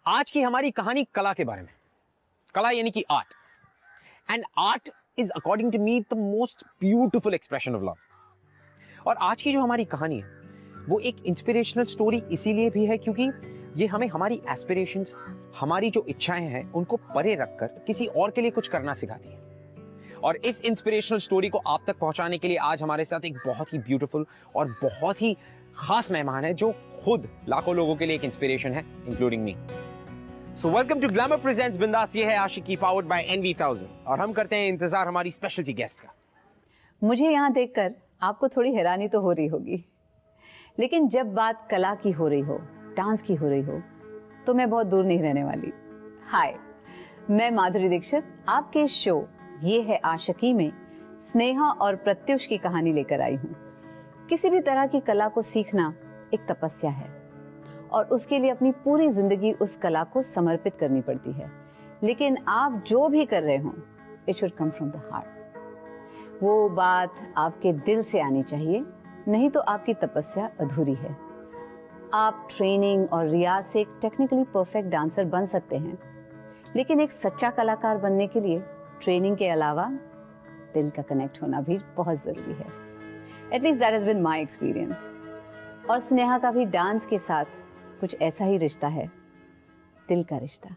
आज की हमारी कहानी कला के बारे में। कला यानी कि art. And art is according to me the most beautiful expression of love. और आज की जो हमारी कहानी है वो एक इंस्पिरेशनल स्टोरी इसीलिए भी है क्योंकि ये हमें हमारी एस्पिरेशंस, हमारी जो इच्छाएं हैं उनको परे रखकर किसी और के लिए कुछ करना सिखाती है। और इस इंस्पिरेशनल स्टोरी को आप तक पहुंचाने के लिए आज हमारे साथ एक बहुत ही ब्यूटीफुल और बहुत ही खास मेहमान है जो खुद लाखों लोगों के लिए एक इंस्पिरेशन है, including me. So welcome to glamour presents Bindaas. ये है आशिकी पावर्ड बाय NV1000 और हम करते हैं इंतजार हमारी स्पेशल गेस्ट का। मुझे यहाँ देखकर आपको थोड़ी हैरानी तो हो रही होगी, लेकिन जब बात कला की हो रही हो, डांस की हो रही हो, तो मैं बहुत दूर नहीं रहने वाली। हाय, मैं माधुरी दीक्षित आपके शो ये है आशिकी में स्नेहा और प्रत्युष की कहानी लेकर आई हूँ। किसी भी तरह की कला को सीखना एक तपस्या है और उसके लिए अपनी पूरी जिंदगी उस कला को समर्पित करनी पड़ती है। लेकिन आप जो भी कर रहे हो, it should come from the heart. वो बात आपके दिल से आनी चाहिए, नहीं तो आपकी तपस्या अधूरी है। आप ट्रेनिंग और रियाज से एक टेक्निकली परफेक्ट डांसर बन सकते हैं, लेकिन एक सच्चा कलाकार बनने के लिए ट्रेनिंग के अलावा दिल का कनेक्ट होना भी बहुत जरूरी है। At least that has been my experience. और स्नेहा का भी डांस के साथ कुछ ऐसा ही रिश्ता है, दिल का रिश्ता।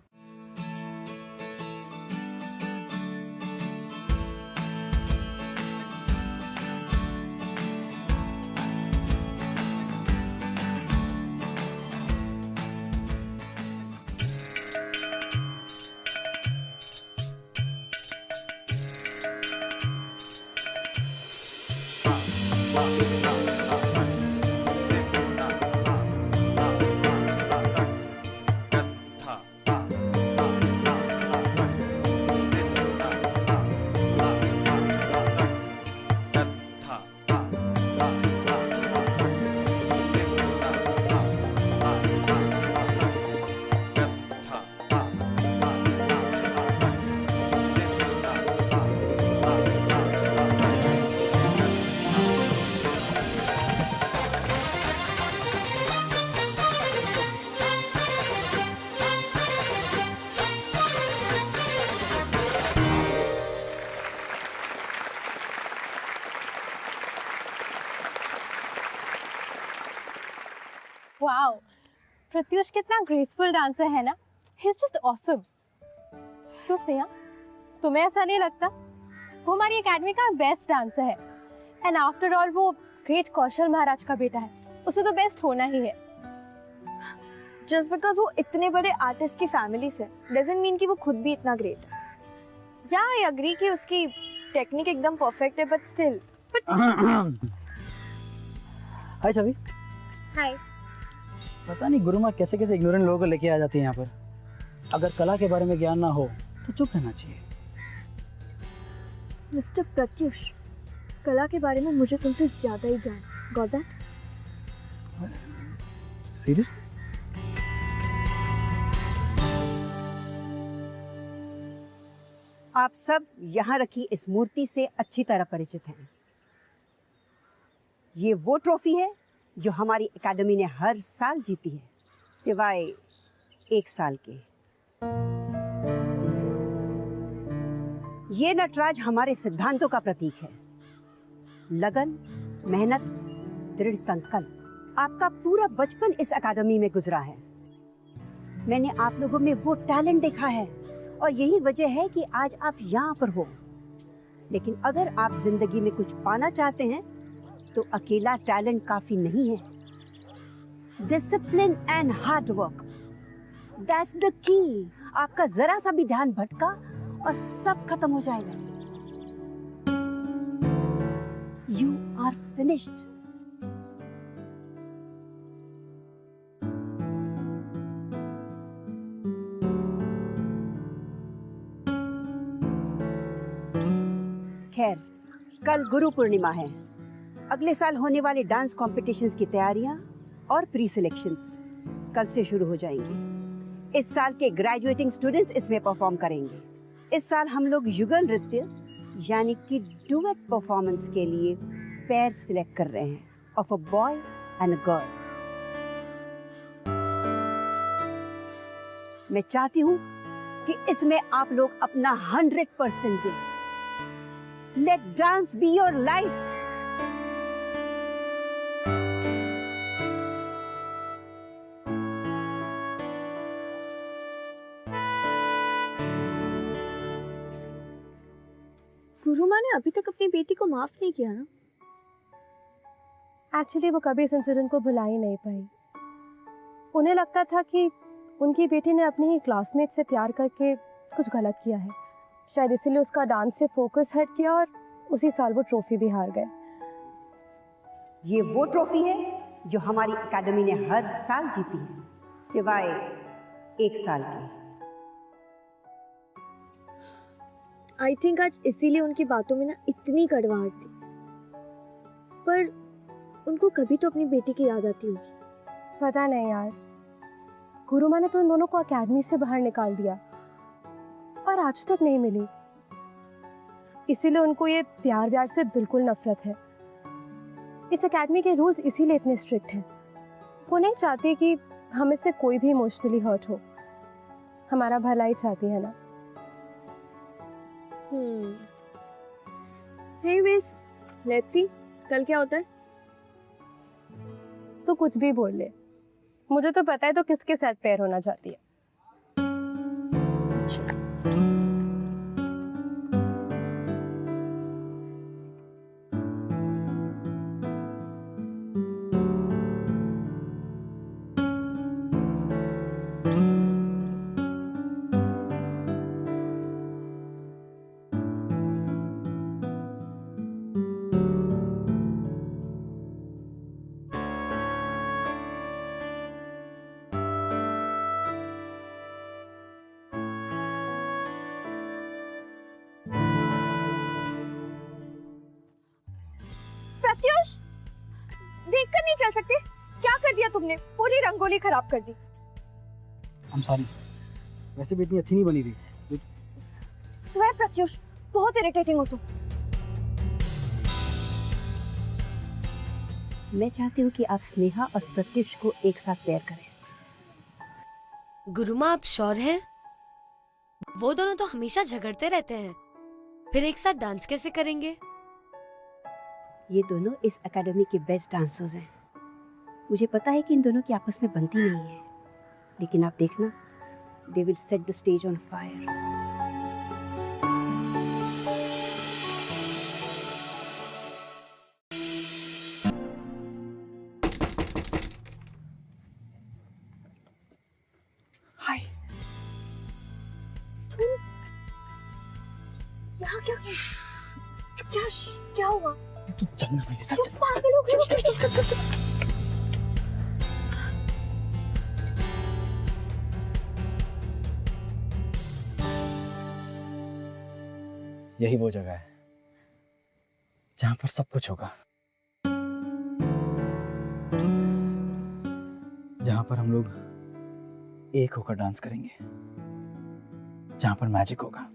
वाओ, प्रत्युष कितना ग्रेसफुल डांसर है ना। He is just awesome. क्यों स्नेहा, तुम्हें ऐसा नहीं लगता? वो हमारी एकेडमी का बेस्ट डांसर है। एंड आफ्टर ऑल वो ग्रेट कौशल महाराज का बेटा है, उसे तो बेस्ट होना ही है। जस्ट बिकॉज वो इतने बड़े आर्टिस्ट की फैमिली से डजंट मीन कि वो खुद भी इतना ग्रेट है। या आई एग्री कि उसकी टेक्निक एकदम परफेक्ट है, बट स्टिल हाय छवि। हाय। पता नहीं गुरु माँ कैसे कैसे इग्नोरेंट लोगों को लेके आ जाती है यहाँ पर। अगर कला के बारे में ज्ञान ना हो तो चुप रहना चाहिए। मिस्टर प्रत्युष, कला के बारे में मुझे तुमसे ज्यादा ही ज्ञान। Got that? सीरियस? आप सब यहाँ रखी इस मूर्ति से अच्छी तरह परिचित हैं। ये वो ट्रॉफी है जो हमारी एकेडमी ने हर साल जीती है, सिवाय एक साल के। ये नटराज हमारे सिद्धांतों का प्रतीक है। लगन, मेहनत, दृढ़ संकल्प। आपका पूरा बचपन इस एकेडमी में गुजरा है। मैंने आप लोगों में वो टैलेंट देखा है और यही वजह है कि आज आप यहाँ पर हो। लेकिन अगर आप जिंदगी में कुछ पाना चाहते हैं तो अकेला टैलेंट काफी नहीं है। Discipline and hard work, that's the key. आपका जरा सा भी ध्यान भटका और सब खत्म हो जाएगा। You are finished. खैर, कल गुरु पूर्णिमा है। अगले साल होने वाले डांस कॉम्पिटिशन्स की तैयारियां और प्री सिलेक्शंस कल से शुरू हो जाएंगी। इस साल के ग्रेजुएटिंग स्टूडेंट्स इसमें परफॉर्म करेंगे। इस साल हम लोग युगल नृत्य यानी कि डुएट परफॉर्मेंस के लिए पेयर सिलेक्ट कर रहे हैं of a boy and a girl. मैं चाहती हूँ कि इसमें आप लोग अपना 100% दें। Let dance be your life. गुरु माँ ने अभी तक अपनी बेटी को माफ नहीं किया ना? एक्चुअली वो कभी इस इंसिडेंट को भुला ही नहीं पाई। उन्हें लगता था कि उनकी बेटी ने अपने ही क्लासमेट से प्यार करके कुछ गलत किया है, शायद इसीलिए उसका डांस से फोकस हट किया और उसी साल वो ट्रॉफी भी हार गए। ये वो ट्रॉफी है जो हमारी एकेडमी ने हर साल जीती है, सिवाय 1 साल की। आई थिंक आज इसीलिए उनकी बातों में ना इतनी कड़वाहट थी। पर उनको कभी तो अपनी बेटी की याद आती होगी। पता नहीं यार, गुरु माँ ने तो उन दोनों को एकेडमी से बाहर निकाल दिया और आज तक नहीं मिली। इसीलिए उनको ये प्यार व्यार से बिल्कुल नफरत है। इस एकेडमी के रूल्स इसीलिए इतने स्ट्रिक्ट हैं। वो नहीं चाहती कि हमें से कोई भी इमोशनली हर्ट हो। हमारा भला ही चाहती है ना। Anyways, let's see कल क्या होता है। तो कुछ भी बोल ले, मुझे तो पता है तो किसके साथ पैर होना चाहती है। प्रत्युष, देखकर नहीं चल सकते? क्या कर दिया तुमने? पूरी रंगोली खराब कर दी। I'm sorry, वैसे भी इतनी अच्छी नहीं बनी थी। स्वे प्रत्युष, बहुत इरिटेटिंग हो तुम। मैं चाहती हूँ कि आप स्नेहा और प्रत्युष को एक साथ पेयर करें। गुरुमा, आप श्योर हैं? वो दोनों तो हमेशा झगड़ते रहते हैं, फिर एक साथ डांस कैसे करेंगे? ये दोनों इस एकेडमी के बेस्ट डांसर्स हैं। मुझे पता है कि इन दोनों की आपस में बनती नहीं है, लेकिन आप देखना, they will set the stage on fire. Hi. यहाँ क्या क्या हुआ? तू चलना मेरे साथ। तुम पागल हो गए हो? यही वो जगह है जहां पर सब कुछ होगा, जहां पर हम लोग एक होकर डांस करेंगे, जहां पर मैजिक होगा।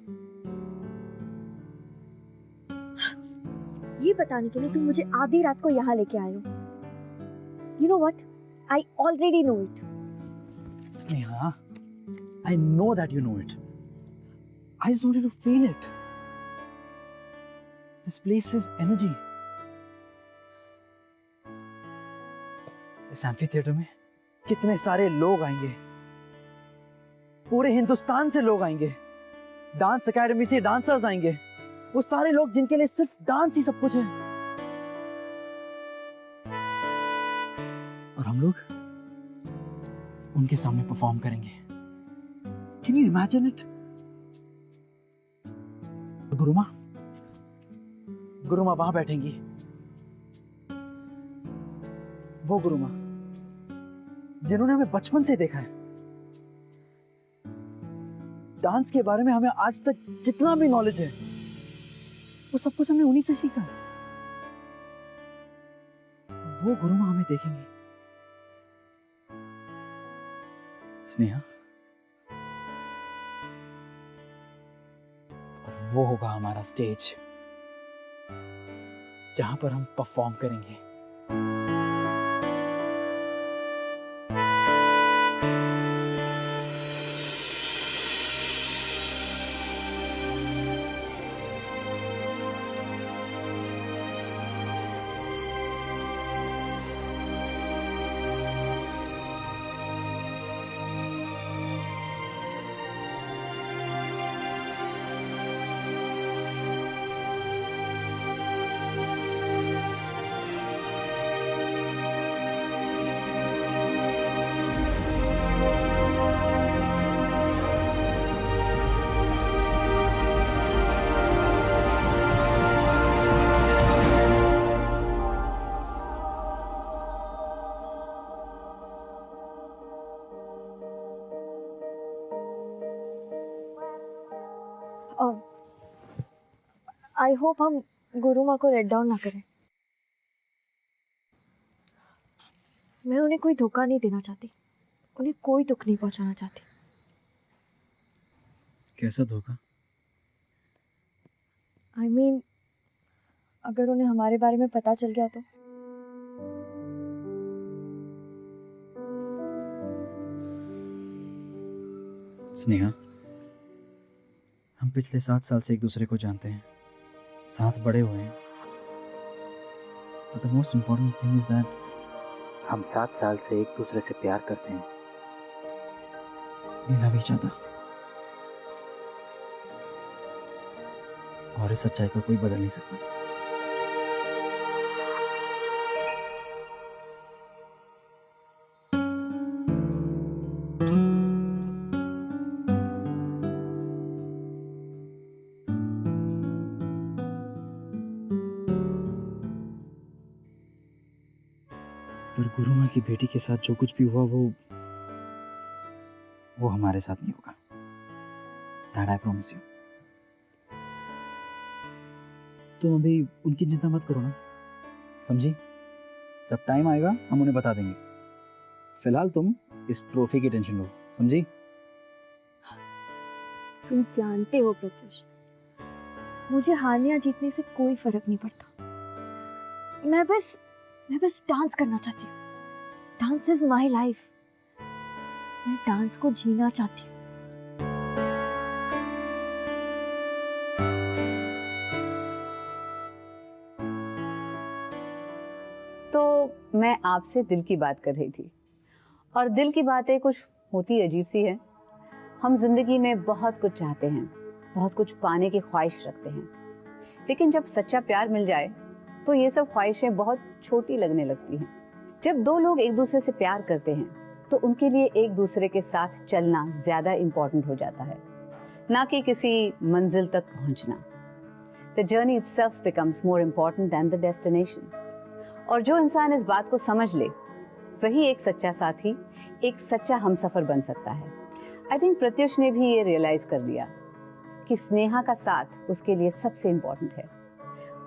ये बताने के लिए तुम मुझे आधी रात को यहाँ लेके आए हो। You know what? I already know it. Sneha, I know that you know it. I just wanted to feel it. This place is energy. इस एम्फी थिएटर में कितने सारे लोग आएंगे, पूरे हिंदुस्तान से लोग आएंगे, डांस एकेडमी से डांसर्स आएंगे, वो सारे लोग जिनके लिए सिर्फ डांस ही सब कुछ है। और हम लोग उनके सामने परफॉर्म करेंगे। Can you imagine it? गुरुमा वहां बैठेंगी, वो गुरुमा जिन्होंने हमें बचपन से देखा है। डांस के बारे में हमें आज तक जितना भी नॉलेज है, वो सब कुछ हमने उन्हीं से सीखा। वो गुरुमा हमें देखेंगे। स्नेहा, और वो होगा हमारा स्टेज जहां पर हम परफॉर्म करेंगे। आई होप हम गुरु माँ को लेट डाउन ना करें। मैं उन्हें कोई धोखा नहीं देना चाहती, उन्हें कोई दुख नहीं पहुंचाना चाहती। कैसा धोखा? आई मीन अगर उन्हें हमारे बारे में पता चल गया तो। स्नेहा, हम पिछले 7 साल से एक दूसरे को जानते हैं, साथ बड़े हुए हैं। But the most important thing is that हम 7 साल से एक दूसरे से प्यार करते हैं। We love each other। और इस सच्चाई को कोई बदल नहीं सकता। पर गुरु माँ की बेटी के साथ जो कुछ भी हुआ वो हमारे साथ नहीं होगा। That I promise you। तुम अभी उनकी चिंता मत करो ना, समझी? जब टाइम आएगा हम उन्हें बता देंगे। फिलहाल तुम इस ट्रॉफी की टेंशन लो, समझी? तुम जानते हो प्रत्युष, मुझे हारने या जीतने से कोई फर्क नहीं पड़ता। मैं बस डांस करना चाहती हूँ। Dance is my life. मैं डांस को जीना चाहती हूँ। तो मैं आपसे दिल की बात कर रही थी, और दिल की बातें कुछ होती अजीब सी है। हम जिंदगी में बहुत कुछ चाहते हैं, बहुत कुछ पाने की ख्वाहिश रखते हैं, लेकिन जब सच्चा प्यार मिल जाए तो ये सब ख्वाहिशें बहुत छोटी लगने लगती हैं। जब दो लोग एक दूसरे से प्यार करते हैं तो उनके लिए एक दूसरे के साथ चलना ज्यादा इम्पोर्टेंट हो जाता है, ना कि किसी मंजिल तक पहुंचना। The journey itself becomes more important then the destination. और जो इंसान इस बात को समझ ले वही एक सच्चा साथी, एक सच्चा हमसफर बन सकता है। आई थिंक प्रत्युष ने भी ये रियलाइज कर लिया कि स्नेहा का साथ उसके लिए सबसे इम्पोर्टेंट है।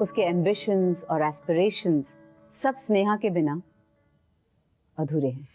उसके एम्बिशंस और एस्पिरेशंस सब स्नेहा के बिना अधूरे हैं।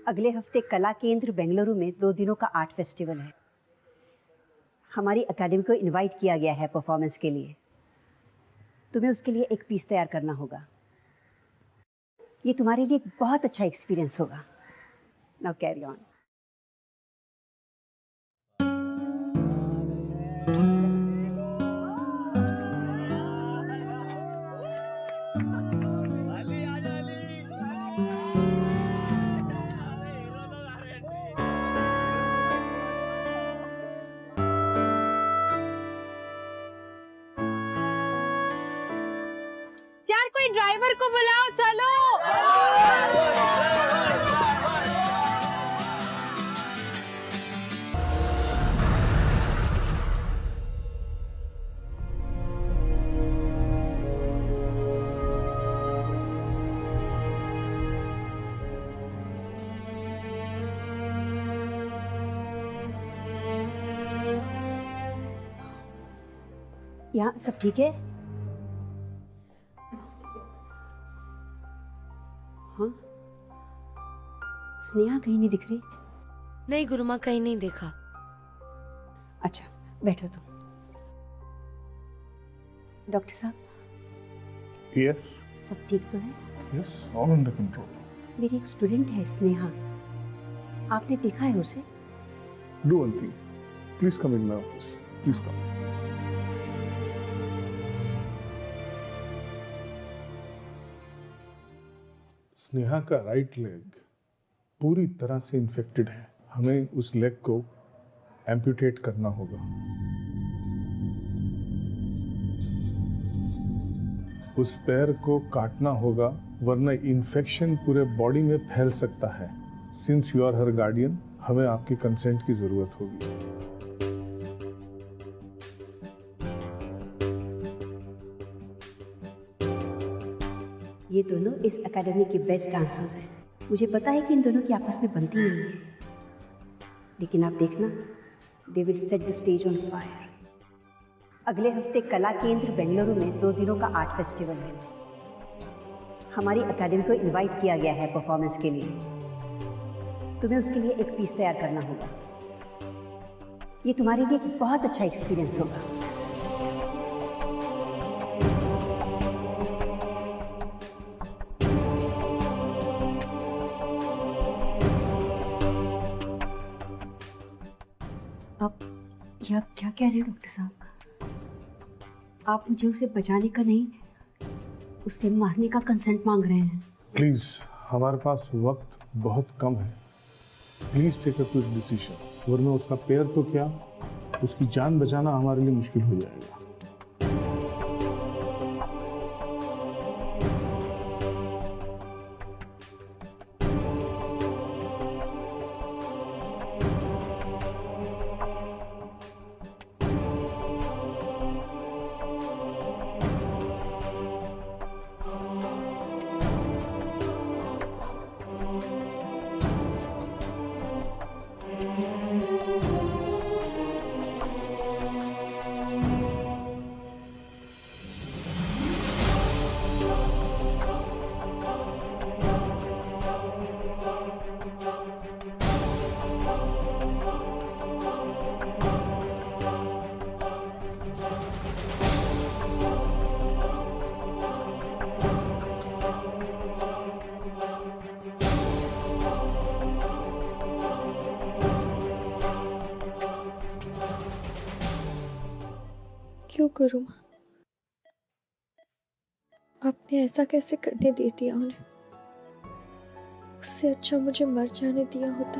अगले हफ्ते कला केंद्र बेंगलुरु में 2 दिनों का आर्ट फेस्टिवल है। हमारी एकेडमी को इनवाइट किया गया है परफॉर्मेंस के लिए। तुम्हें उसके लिए एक पीस तैयार करना होगा। ये तुम्हारे लिए एक बहुत अच्छा एक्सपीरियंस होगा। Now carry on. अरे ड्राइवर को बुलाओ, चलो। यहाँ सब ठीक है? हाँ, स्नेहा कहीं नहीं दिख रही। नहीं गुरुमा, कहीं नहीं देखा। अच्छा बैठो तुम। डॉक्टर साहब। यस। सब ठीक तो है? Yes, all under control. मेरी एक स्टूडेंट है स्नेहा, आपने देखा है उसे? Do one thing, please come in my office, please come. Sneha का राइट लेग पूरी तरह से इन्फेक्टेड है। हमें उस लेग को एम्पुटेट करना होगा। उस पैर को काटना होगा, वरना इन्फेक्शन पूरे बॉडी में फैल सकता है। Since you are her guardian, हमें आपके कंसेंट की जरूरत होगी। ये दोनों इस एकेडमी के बेस्ट डांसर्स हैं। मुझे पता है कि इन दोनों की आपस में बनती नहीं है, लेकिन आप देखना, they will set the stage on fire. अगले हफ्ते कला केंद्र बेंगलुरु में 2 दिनों का आर्ट फेस्टिवल है। हमारी एकेडमी को इनवाइट किया गया है परफॉर्मेंस के लिए। तुम्हें उसके लिए एक पीस तैयार करना होगा। ये तुम्हारे लिए एक बहुत अच्छा एक्सपीरियंस होगा। ये आप क्या कह रहे हो डॉक्टर साहब? आप मुझे उसे बचाने का नहीं, उसे मारने का कंसेंट मांग रहे हैं। प्लीज, हमारे पास वक्त बहुत कम है। Please take a quick decision, वरना उसका पैर तो क्या, उसकी जान बचाना हमारे लिए मुश्किल हो जाएगा। क्यों करूं? आपने ऐसा कैसे करने दे दिया उन्हें? उससे अच्छा मुझे मर जाने दिया होता।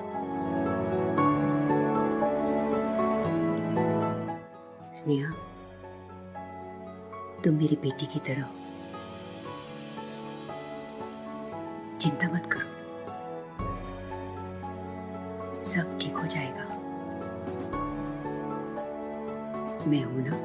स्नेहा, तुम मेरी बेटी की तरह हो। चिंता मत करो, सब ठीक हो जाएगा। मैं हूं ना।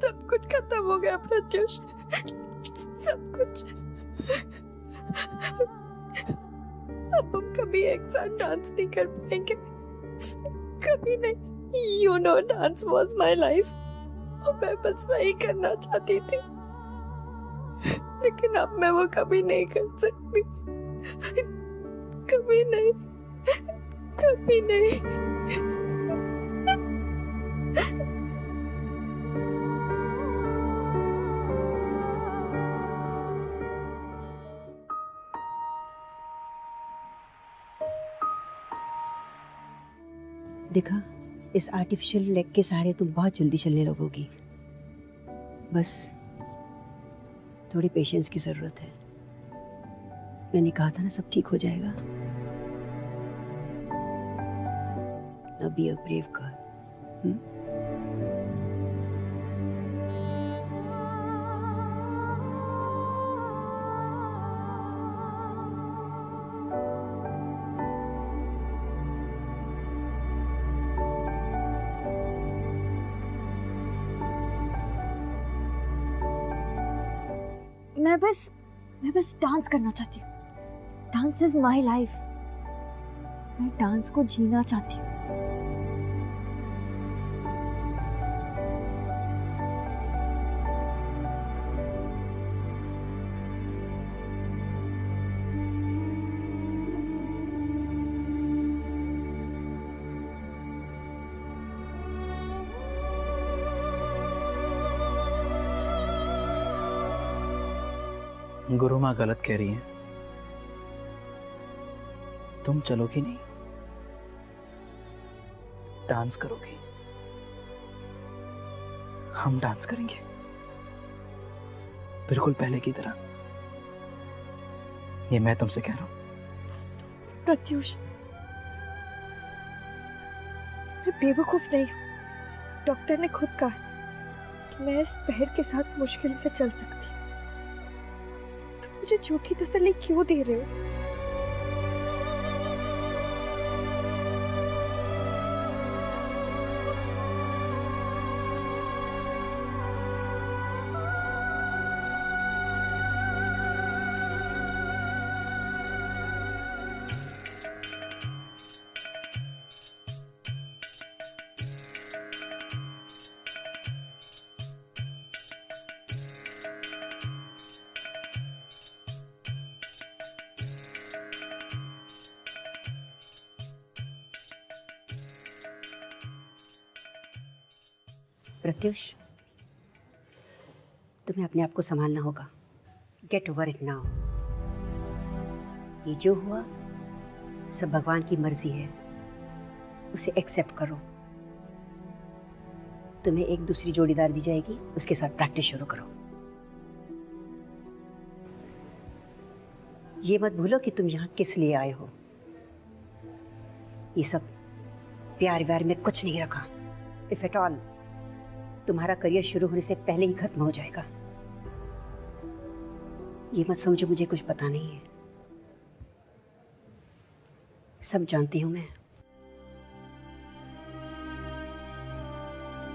सब कुछ खत्म हो गया प्रत्युष, सब कुछ। अब हम कभी एक साथ डांस नहीं कर पाएंगे, कभी नहीं। You know, dance was my life. और मैं बस वही करना चाहती थी, लेकिन अब मैं वो कभी नहीं कर सकती, कभी नहीं, कभी नहीं। देखा, इस आर्टिफिशियल लेग के सहारे तुम बहुत जल्दी चलने लगोगी। बस थोड़ी पेशेंस की जरूरत है। मैंने कहा था ना, सब ठीक हो जाएगा। Now be a brave girl. मैं बस डांस करना चाहती हूँ। Dance is my life. मैं डांस को जीना चाहती हूँ। गुरु माँ गलत कह रही हैं। तुम चलोगी नहीं, डांस करोगी। हम डांस करेंगे बिल्कुल पहले की तरह। ये मैं तुमसे कह रहा हूं। प्रत्युष, मैं बेवकूफ नहीं हूं। डॉक्टर ने खुद कहा कि मैं इस पैर के साथ मुश्किल से चल सकती हूँ। तुम मुझे झूठी तसल्ली क्यों दे रहे हो? प्रत्युष, तुम्हें अपने आप को संभालना होगा। Get over it now. ये जो हुआ सब भगवान की मर्जी है, उसे एक्सेप्ट करो। तुम्हें एक दूसरी जोड़ीदार दी जाएगी, उसके साथ प्रैक्टिस शुरू करो। ये मत भूलो कि तुम यहाँ किस लिए आए हो। ये सब प्यार व्यार में कुछ नहीं रखा। इफ एट ऑल, तुम्हारा करियर शुरू होने से पहले ही खत्म हो जाएगा। ये मत समझो मुझे कुछ पता नहीं है। सब जानती हूं मैं,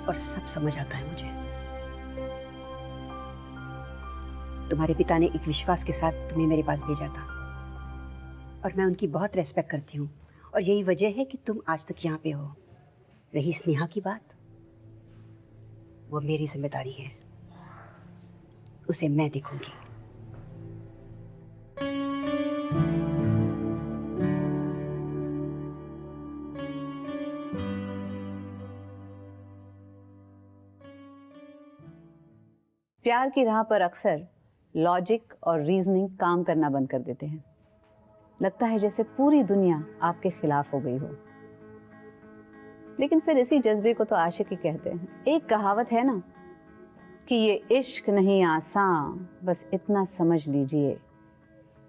और सब समझ आता है मुझे। तुम्हारे पिता ने एक विश्वास के साथ तुम्हें मेरे पास भेजा था, और मैं उनकी बहुत रेस्पेक्ट करती हूँ, और यही वजह है कि तुम आज तक यहाँ पे हो। रही स्नेहा की बात, वो मेरी जिम्मेदारी है, उसे मैं देखूंगी। प्यार की राह पर अक्सर लॉजिक और रीजनिंग काम करना बंद कर देते हैं। लगता है जैसे पूरी दुनिया आपके खिलाफ हो गई हो। लेकिन फिर इसी जज्बे को तो आशिकी कहते हैं। एक कहावत है ना कि ये इश्क नहीं आसान, बस इतना समझ लीजिए,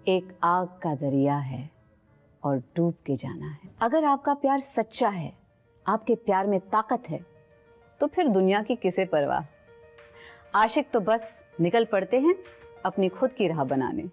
एक आग का दरिया है और डूब के जाना है। अगर आपका प्यार सच्चा है, आपके प्यार में ताकत है, तो फिर दुनिया की किसे परवाह। आशिक तो बस निकल पड़ते हैं अपनी खुद की राह बनाने।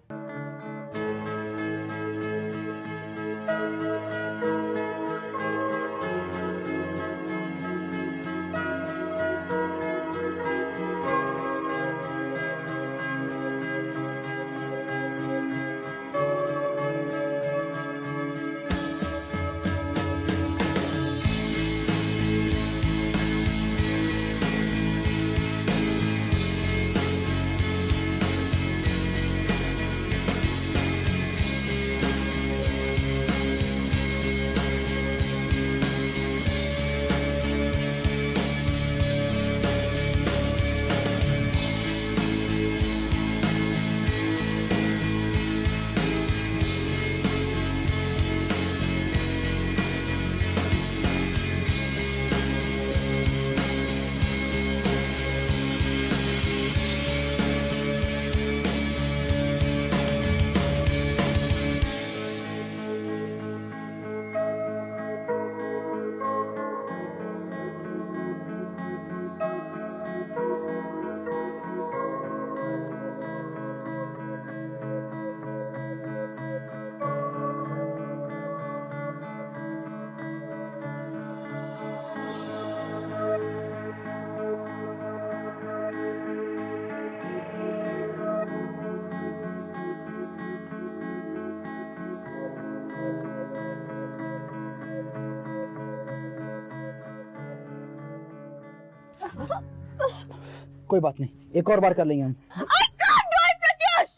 कोई बात नहीं, एक और बार कर लेंगे हम। I can't do it, Pratyush.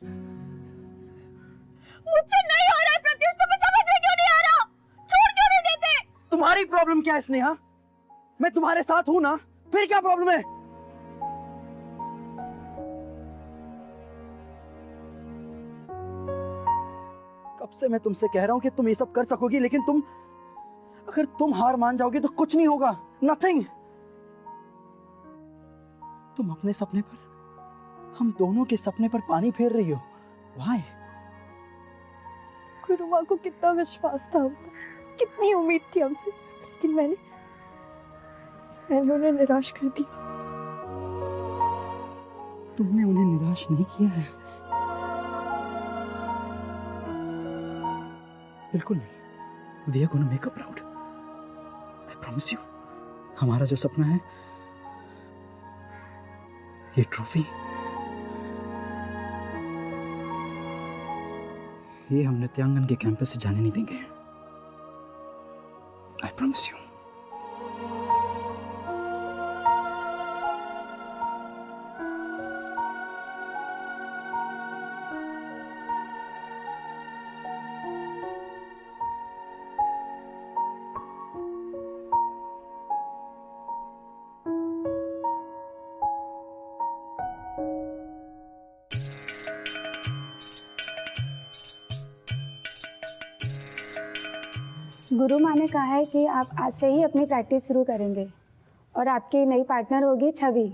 मुझसे नहीं हो रहा है प्रत्युष, तुम्हें समझ में क्यों नहीं आ रहा? छोड़ क्यों नहीं देते? तुम्हारी प्रॉब्लम क्या है स्नेहा? मैं तुम्हारे साथ हूं ना, फिर क्या प्रॉब्लम है? कब से मैं तुमसे कह रहा हूं कि तुम ये सब कर सकोगी, लेकिन अगर तुम हार मान जाओगी तो कुछ नहीं होगा, नथिंग। तुम अपने सपने पर, हम दोनों के सपने पर पानी फेर रही हो। Why? गुरुमा को कितना विश्वास था हम पर, कितनी उम्मीद थी हमसे, लेकिन मैंने उन्हें निराश कर दिया। तुमने उन्हें निराश नहीं किया है। बिल्कुल नहीं। We are gonna make her proud. I promise you. हमारा जो सपना है, ये ट्रॉफी, ये हम नित्यांगन के कैंपस से जाने नहीं देंगे। I promise you. गुरु माँ ने कहा है कि आप आज से ही अपनी प्रैक्टिस शुरू करेंगे और आपकी नई पार्टनर होगी छवि।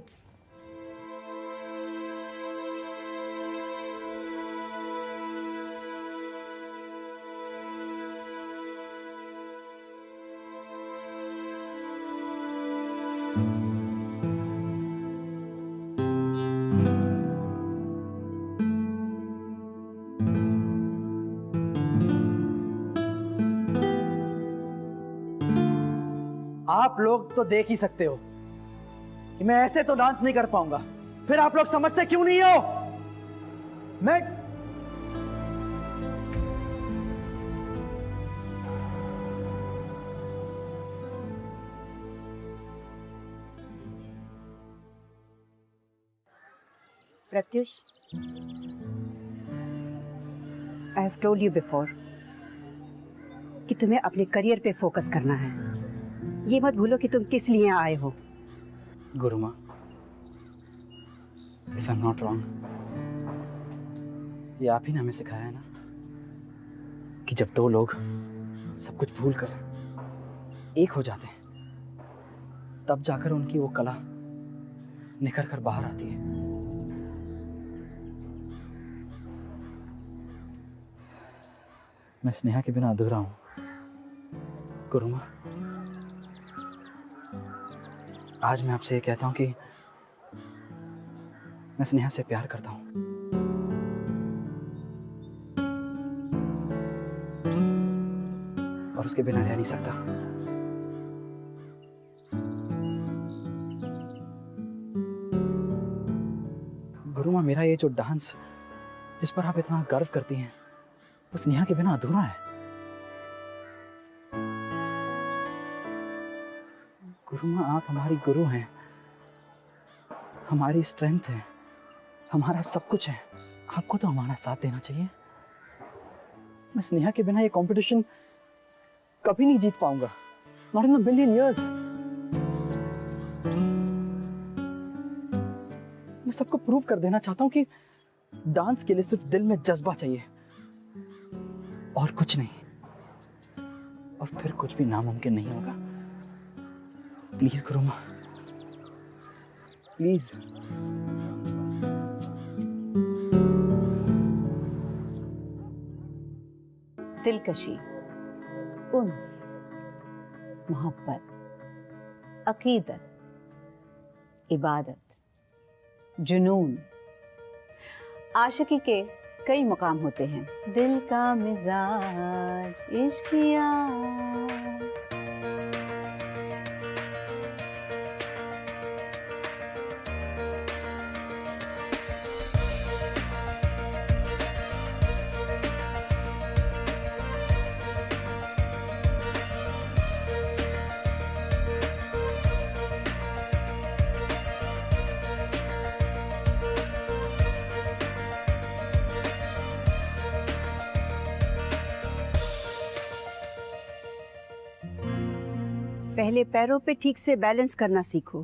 आप लोग तो देख ही सकते हो कि मैं ऐसे तो डांस नहीं कर पाऊंगा, फिर आप लोग समझते क्यों नहीं हो? मैं Pratyush, I have told you before कि तुम्हें अपने करियर पे फोकस करना है। ये मत भूलो कि तुम किस लिए आए हो। गुरुमा, if I'm not wrong, ये आप ही ने हमें सिखाया है ना कि जब दो लोग सब कुछ भूल कर एक हो जाते हैं, तब जाकर उनकी वो कला निखर कर बाहर आती है। मैं स्नेहा के बिना अधूरा हूं। गुरुमा, आज मैं आपसे ये कहता हूं कि मैं स्नेहा से प्यार करता हूं। और उसके बिना रह नहीं सकता। गुरुमा, मेरा ये जो डांस जिस पर आप इतना गर्व करती हैं, वो स्नेहा के बिना अधूरा है। गुरुमा, आप हमारी गुरु हैं, हमारी स्ट्रेंथ है, हमारा सब कुछ है। आपको तो हमारा साथ देना चाहिए। मैं स्नेहा के बिना ये कंपटीशन कभी नहीं जीत पाऊंगा, not in a billion years. मैं सबको प्रूव कर देना चाहता हूं कि डांस के लिए सिर्फ दिल में जज्बा चाहिए और कुछ नहीं, और फिर कुछ भी नामुमकिन नहीं होगा। Please गुरुमा, please. दिलकशी, उन्स, मोहब्बत, अकीदत, इबादत, जुनून, आशिकी के कई मुकाम होते हैं। दिल का मिजाज इश्किया। पहले पैरों पे ठीक से बैलेंस करना सीखो।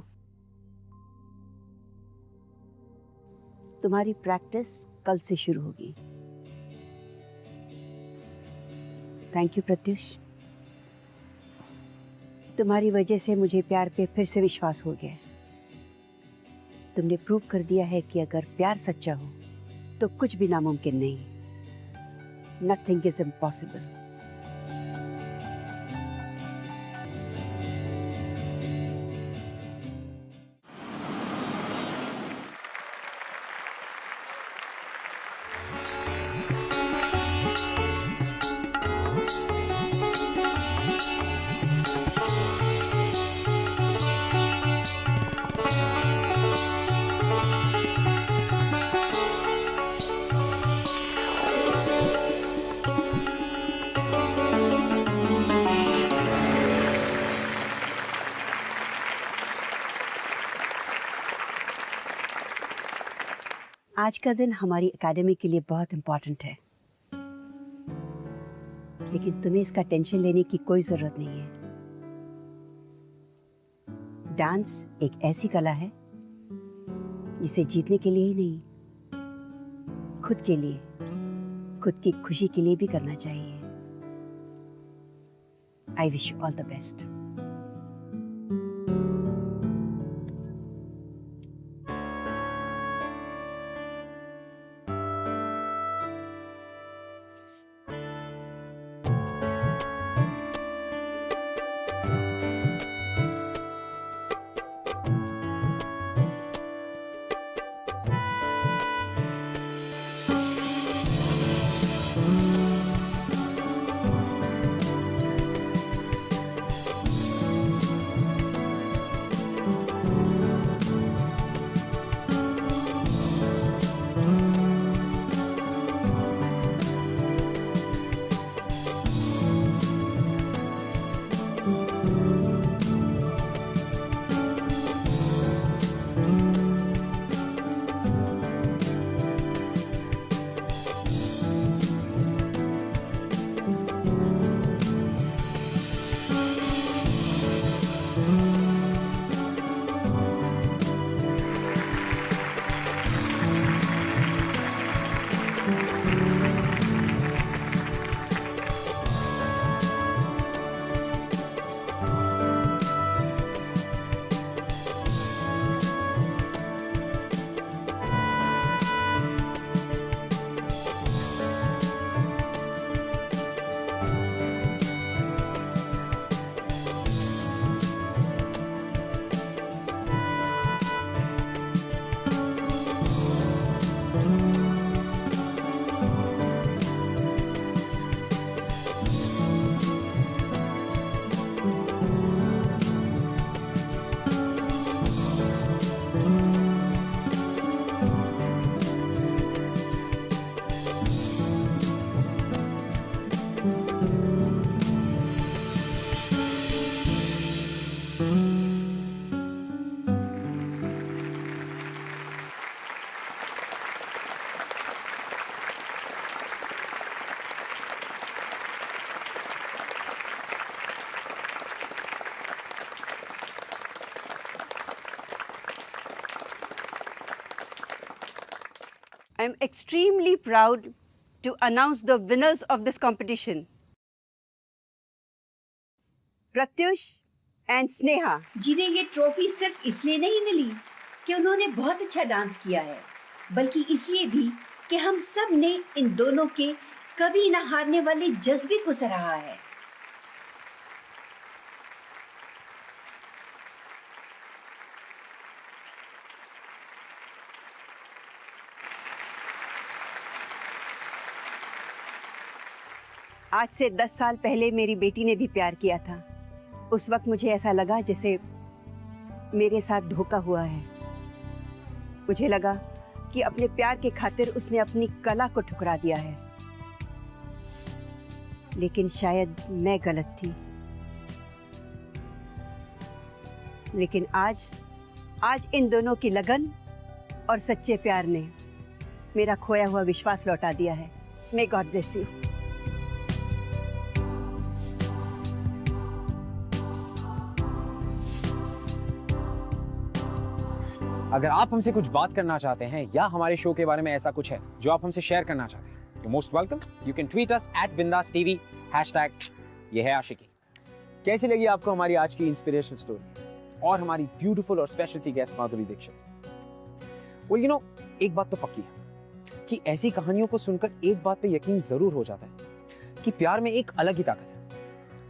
तुम्हारी प्रैक्टिस कल से शुरू होगी। Thank you Pratyush. तुम्हारी वजह से मुझे प्यार पे फिर से विश्वास हो गया। तुमने प्रूव कर दिया है कि अगर प्यार सच्चा हो तो कुछ भी नामुमकिन नहीं। Nothing is impossible. आज का दिन हमारी एकेडमी के लिए बहुत इम्पोर्टेंट है, लेकिन तुम्हें इसका टेंशन लेने की कोई जरूरत नहीं है। डांस एक ऐसी कला है जिसे जीतने के लिए ही नहीं, खुद के लिए, खुद की खुशी के लिए भी करना चाहिए। I wish you all the best. I am extremely proud to announce the winners of this competition. Pratyush and Sneha, जिन्हें ये ट्रॉफी सिर्फ इसलिए नहीं मिली कि उन्होंने बहुत अच्छा डांस किया है, बल्कि इसलिए भी कि हम सब ने इन दोनों के कभी ना हारने वाले जज्बे को सराहा है। आज से 10 साल पहले मेरी बेटी ने भी प्यार किया था। उस वक्त मुझे ऐसा लगा जैसे मेरे साथ धोखा हुआ है। मुझे लगा कि अपने प्यार के खातिर उसने अपनी कला को ठुकरा दिया है, लेकिन शायद मैं गलत थी। लेकिन आज इन दोनों की लगन और सच्चे प्यार ने मेरा खोया हुआ विश्वास लौटा दिया है। May God bless you. अगर आप हमसे कुछ बात करना चाहते हैं या हमारे शो के बारे में ऐसा कुछ है जो आप हमसे शेयर करना चाहते हैं, you most welcome. You can tweet us @BindasTV #ये है आशिकी। कैसी लगी आपको हमारी आज की इंस्पिरेशनल स्टोरी और हमारी ब्यूटीफुल और स्पेशल सी guest Madhuri Dixit? well, you know, एक बात तो पक्की है कि ऐसी कहानियों को सुनकर एक बात पे यकीन जरूर हो जाता है कि प्यार में एक अलग ही ताकत है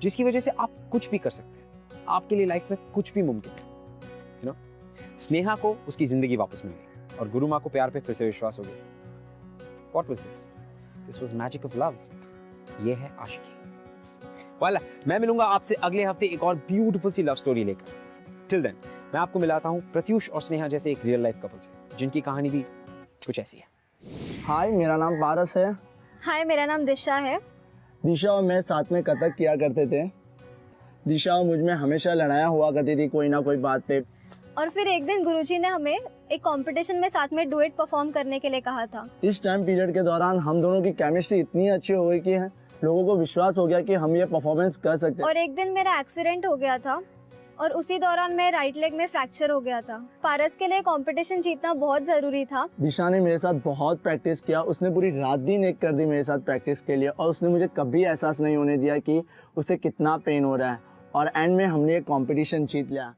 जिसकी वजह से आप कुछ भी कर सकते हैं। आपके लिए लाइफ में कुछ भी मुमकिन है। यू नो, स्नेहा को उसकी जिंदगी वापस मिल गई और गुरु माँ को प्यार पे फिर से विश्वास हो गया। What was this? This was magic of love. ये है आशिकी। वाला, मैं मिलूंगा आपसे अगले हफ्ते एक और ब्यूटीफुल सी लव स्टोरी लेकर। टिल देन मैं आपको मिलाता हूँ प्रत्युष और स्नेहा जैसे एक रियल लाइफ कपल से जिनकी कहानी भी कुछ ऐसी है। हाय, मेरा नाम पारस है। हाय, मेरा नाम दिशा है। दिशा और मैं साथ में कथक किया करते थे। दिशा और मुझ में हमेशा लड़ाइयाँ हुआ करती थी कोई ना कोई बात पे। और फिर एक दिन गुरुजी ने हमें एक कंपटीशन में साथ में डुएट परफॉर्म करने के लिए कहा था। इस टाइम पीरियड के दौरान हम दोनों की केमिस्ट्री इतनी अच्छी हो गई कि लोगों को विश्वास हो गया कि हम ये परफॉर्मेंस कर सकते हैं। और एक दिन मेरा एक्सीडेंट हो गया था और उसी दौरान मेरे राइट लेग में फ्रैक्चर हो गया था। पारस के लिए कंपटीशन जीतना बहुत जरूरी था। दिशा ने मेरे साथ बहुत प्रैक्टिस किया। उसने पूरी रात दिन एक कर दी मेरे साथ प्रैक्टिस के लिए और उसने मुझे कभी एहसास नहीं होने दिया कि उसे कितना पेन हो रहा है। और एंड में हमने ये कंपटीशन जीत लिया।